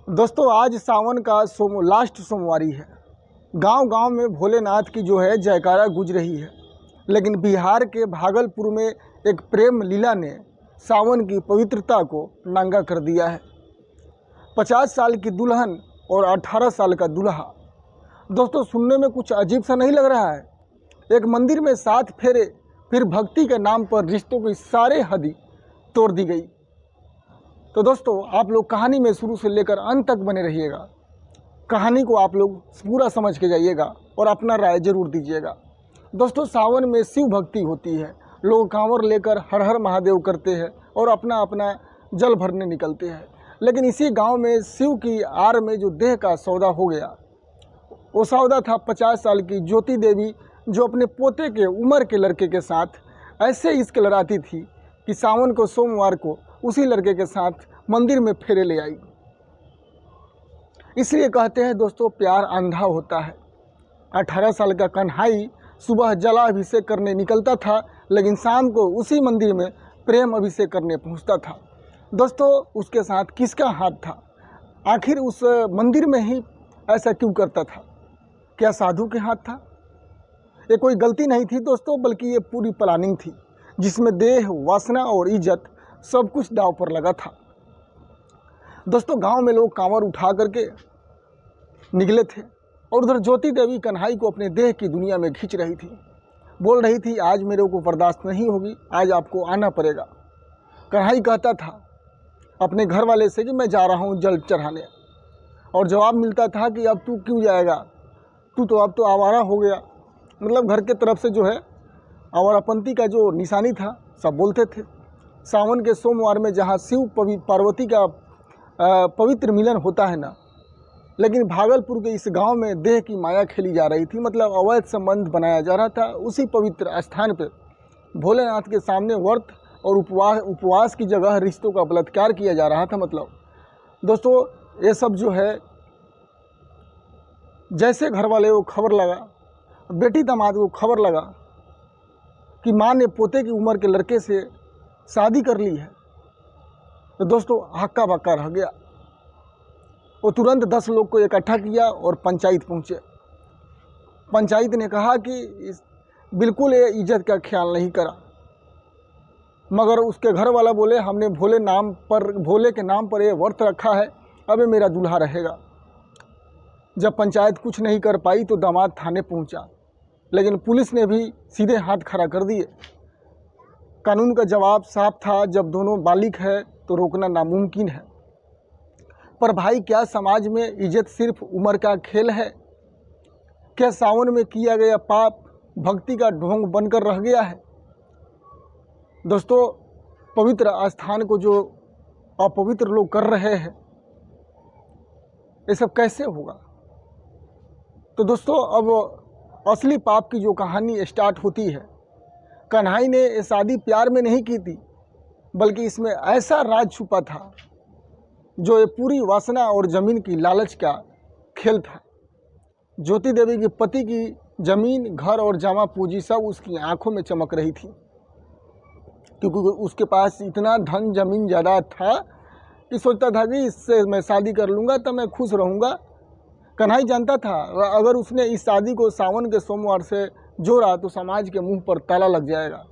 दोस्तों आज सावन का लास्ट सोमवारी है। गांव-गांव में भोलेनाथ की जो है जयकारा गूंज रही है। लेकिन बिहार के भागलपुर में एक प्रेम लीला ने सावन की पवित्रता को नंगा कर दिया है। 50 साल की दुल्हन और 18 साल का दूल्हा। दोस्तों सुनने में कुछ अजीब सा नहीं लग रहा है? एक मंदिर में 7 फेरे, फिर भक्ति के नाम पर रिश्तों की सारे हदी तोड़ दी गई। तो दोस्तों आप लोग कहानी में शुरू से लेकर अंत तक बने रहिएगा। कहानी को आप लोग पूरा समझ के जाइएगा और अपना राय जरूर दीजिएगा। दोस्तों सावन में शिव भक्ति होती है। लोग कांवर लेकर हर हर महादेव करते हैं और अपना अपना जल भरने निकलते हैं। लेकिन इसी गांव में शिव की आड़ में जो देह का सौदा हो गया, वो सौदा था 50 साल की ज्योति देवी, जो अपने पोते के उम्र के लड़के के साथ ऐसे इश्क लड़ाती थी कि सावन को सोमवार को उसी लड़के के साथ मंदिर में फेरे ले आई। इसलिए कहते हैं दोस्तों प्यार अंधा होता है। 18 साल का कन्हाई सुबह जलाभिषेक करने निकलता था, लेकिन शाम को उसी मंदिर में प्रेम अभिषेक करने पहुंचता था। दोस्तों उसके साथ किसका हाथ था? आखिर उस मंदिर में ही ऐसा क्यों करता था? क्या साधु के हाथ था? ये कोई गलती नहीं थी दोस्तों, बल्कि ये पूरी प्लानिंग थी, जिसमें देह, वासना और इज्जत सब कुछ दांव पर लगा था। दोस्तों गांव में लोग कांवर उठा करके निकले थे और उधर ज्योति देवी कन्हाई को अपने देह की दुनिया में खींच रही थी। बोल रही थी आज मेरे को बर्दाश्त नहीं होगी, आज आपको आना पड़ेगा। कन्हाई कहता था अपने घर वाले से कि मैं जा रहा हूँ जल चढ़ाने, और जवाब मिलता था कि अब तू क्यों जाएगा, तू तो अब तो आवारा हो गया। मतलब घर के तरफ से जो है आवारापंथी का जो निशानी था सब बोलते थे। सावन के सोमवार में जहाँ शिव पार्वती का पवित्र मिलन होता है ना, लेकिन भागलपुर के इस गांव में देह की माया खेली जा रही थी। मतलब अवैध संबंध बनाया जा रहा था। उसी पवित्र स्थान पर भोलेनाथ के सामने व्रत और उपवास की जगह रिश्तों का बलात्कार किया जा रहा था। मतलब दोस्तों ये सब जो है, जैसे घर वाले को खबर लगा, बेटी दामाद को खबर लगा कि माँ ने पोते की उम्र के लड़के से शादी कर ली है, तो दोस्तों हक्का बक्का रह गया। वो तुरंत 10 लोग को इकट्ठा किया और पंचायत पहुँचे। पंचायत ने कहा कि बिल्कुल ये इज्जत का ख्याल नहीं करा, मगर उसके घर वाला बोले हमने भोले के नाम पर ये व्रत रखा है, अब ये मेरा दूल्हा रहेगा। जब पंचायत कुछ नहीं कर पाई तो दामाद थाने पहुंचा, लेकिन पुलिस ने भी सीधे हाथ खड़ा कर दिए। कानून का जवाब साफ था, जब दोनों बालिग है तो रोकना नामुमकिन है। पर भाई क्या समाज में इज्जत सिर्फ उम्र का खेल है? क्या सावन में किया गया पाप भक्ति का ढोंग बनकर रह गया है? दोस्तों पवित्र स्थान को जो अपवित्र लोग कर रहे हैं, ये सब कैसे होगा? तो दोस्तों अब असली पाप की जो कहानी स्टार्ट होती है। कन्हाई ने ये शादी प्यार में नहीं की थी, बल्कि इसमें ऐसा राज छुपा था जो ये पूरी वासना और ज़मीन की लालच का खेल था। ज्योति देवी के पति की ज़मीन, घर और जामा पूंजी सब उसकी आंखों में चमक रही थी, क्योंकि उसके पास इतना धन ज़मीन ज़्यादा था कि सोचता था कि इससे मैं शादी कर लूँगा तो मैं खुश रहूँगा। कन्हाई जानता था अगर उसने इस शादी को सावन के सोमवार से जोड़ा तो समाज के मुंह पर ताला लग जाएगा,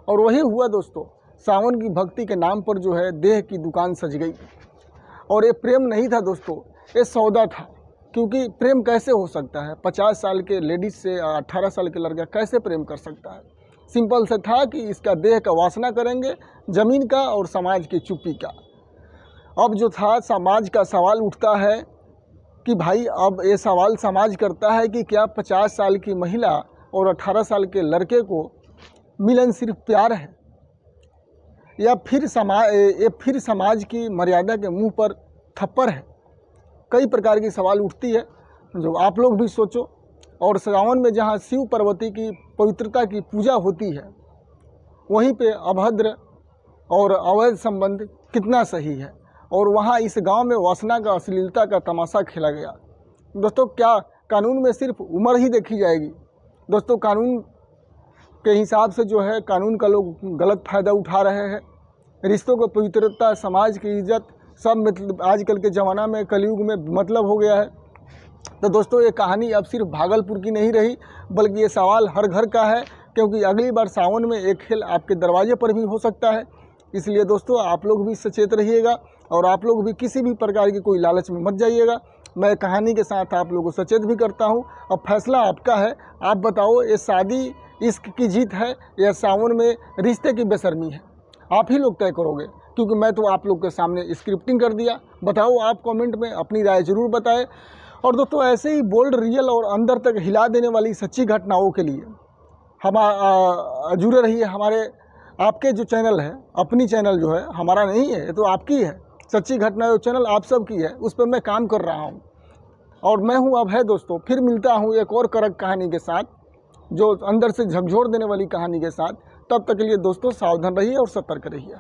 और वही हुआ दोस्तों। सावन की भक्ति के नाम पर जो है देह की दुकान सज गई। और ये प्रेम नहीं था दोस्तों, ये सौदा था। क्योंकि प्रेम कैसे हो सकता है? 50 साल के लेडीज से 18 साल के लड़का कैसे प्रेम कर सकता है? सिंपल से था कि इसका देह का वासना करेंगे, ज़मीन का और समाज की चुप्पी का। अब जो था समाज का सवाल उठता है कि भाई अब ये सवाल समाज करता है कि क्या 50 साल की महिला और 18 साल के लड़के को मिलन सिर्फ प्यार है, या फिर समाज की मर्यादा के मुंह पर थप्पड़ है? कई प्रकार की सवाल उठती है, जो आप लोग भी सोचो। और सावन में जहां शिव पार्वती की पवित्रता की पूजा होती है, वहीं पे अभद्र और अवैध संबंध कितना सही है? और वहाँ इस गांव में वासना का, अश्लीलता का तमाशा खेला गया। दोस्तों क्या कानून में सिर्फ उम्र ही देखी जाएगी? दोस्तों कानून के हिसाब से जो है कानून का लोग गलत फ़ायदा उठा रहे हैं। रिश्तों की पवित्रता, समाज की इज्जत सब मतलब आजकल के ज़माना में कलयुग में मतलब हो गया है। तो दोस्तों ये कहानी अब सिर्फ भागलपुर की नहीं रही, बल्कि ये सवाल हर घर का है, क्योंकि अगली बार सावन में एक खेल आपके दरवाजे पर भी हो सकता है। इसलिए दोस्तों आप लोग भी सचेत रहिएगा और आप लोग भी किसी भी प्रकार की कोई लालच में मत जाइएगा। मैं कहानी के साथ आप लोगों को सचेत भी करता हूं। अब फैसला आपका है, आप बताओ ये शादी इश्क की जीत है या सावन में रिश्ते की बेशर्मी है, आप ही लोग तय करोगे, क्योंकि मैं तो आप लोग के सामने स्क्रिप्टिंग कर दिया। बताओ आप कमेंट में अपनी राय ज़रूर बताएं। और दोस्तों ऐसे ही बोल्ड, रियल और अंदर तक हिला देने वाली सच्ची घटनाओं के लिए हम जुड़े रहिए हमारे आपके जो चैनल है, अपनी चैनल जो है, हमारा नहीं है, ये तो आपकी है। सच्ची घटना जो चैनल आप सब की है, उस पर मैं काम कर रहा हूँ और मैं हूँ अब है दोस्तों। फिर मिलता हूँ एक और कड़क कहानी के साथ, जो अंदर से झकझोर देने वाली कहानी के साथ। तब तक के लिए दोस्तों सावधान रहिए और सतर्क रहिए।